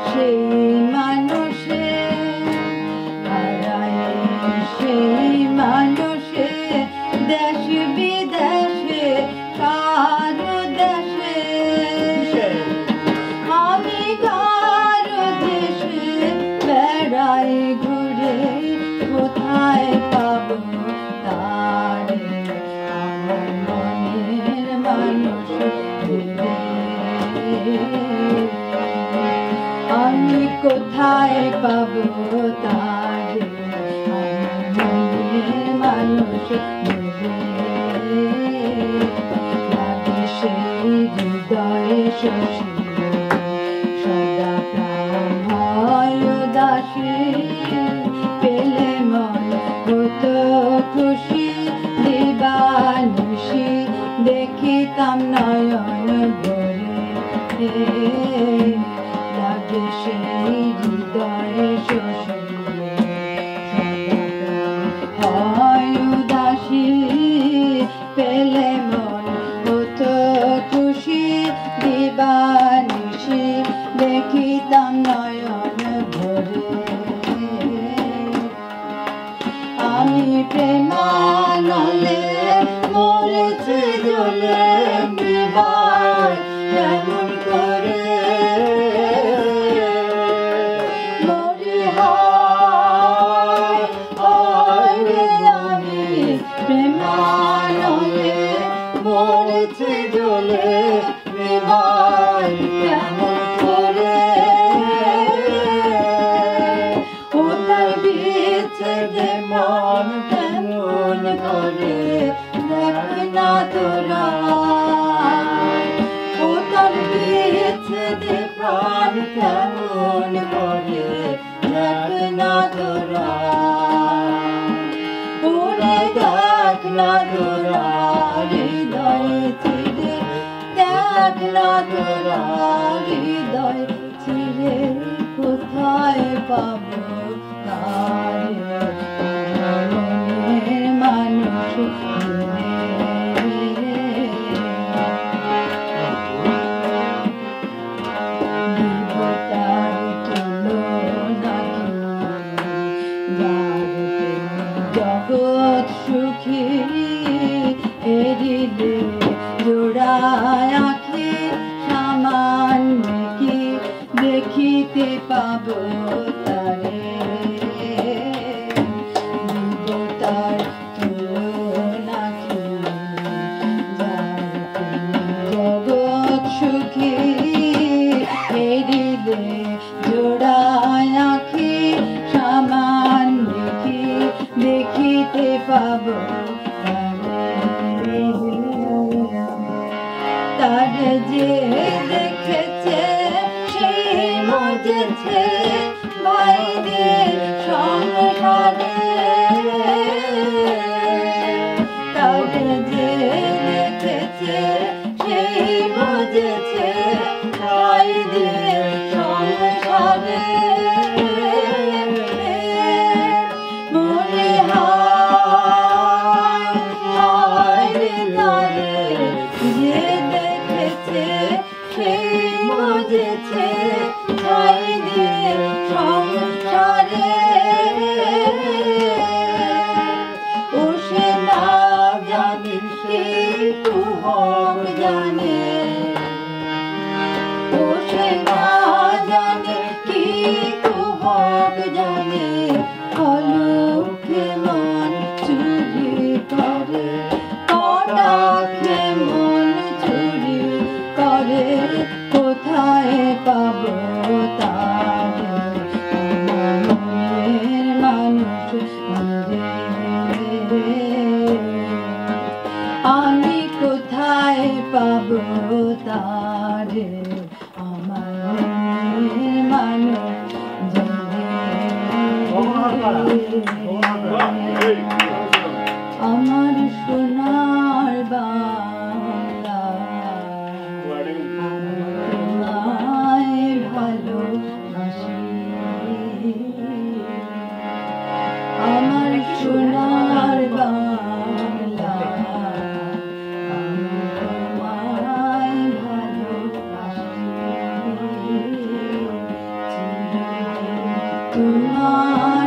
সেই মানুষে হারাই সেই মানুষে দেশ বিদেশে কারো দেশে আমি কারো দেশে বেড়াই ঘুরে কোথায় পাবো তারে আমার মনের মানুষ আমি কোথায় পাবো তারে আমার মনের মানুষ লাগে সেই হৃদয়ে শশী সদা প্রাণ হয় উদাসী পেলে মন কত খুশি দিবানিশি দেখিতাম নয়ন ভরে লাগে সেই হৃদয়ে শশী হয় উদাসী পেলে মন কত খুশি দিবানিশি দেখিতাম নয়ন ভরে আমি প্রেমানলে মরেছে জ্বলে বিবাহ কেমন করে মরি হয় আমি প্রেমানলে মরেছে জ্বলে বিবাহ কেমন করে ওটার বিচ্ছেদে মন কেমন করে দেখ না তোরা ওটার বিচ্ছেদে প্রাণ কেমন করে দেখ না তোরা ওরে দেখ না তোরা হৃদয় ছিড়ে দেখ না তোরা হৃদয় ছিড়ে কোথায় পাবো তারে মনের মানুষ দেবতার তুলনা জগৎ সুখী এরিলে জোড়ায় আঁখি সামান্য কি দেখিতে পাবো তারে দেবতার তুলনা কি জগৎ সুখী এরিলে জোড়ায় আঁখি সামান্য কি দেখিতে পাবো তার যে দেখেছে সেই মজেছে বাইরের সংসারে তার যে দেখেছে সেই মজেছে বাইরের সংসারে মনে হয় তারে যে দেখেছে সেই মজেছে বাইরের সংসারে ও সে না জানি কিন্তু হক জানে ও সে না জানে কিন্তু হক জানে অলক্ষে মন চুরি করে কটাক্ষে মন চুরি করে কোথায় পাবো তারে মনের মানুষ আমি কোথায় পাবো তারে আমার মনের মানুষ আমার সোনার বাংলা তোমায় ভালোবাসি আমার সোনার বাংলা তোমায় ভালোবাসি তোমার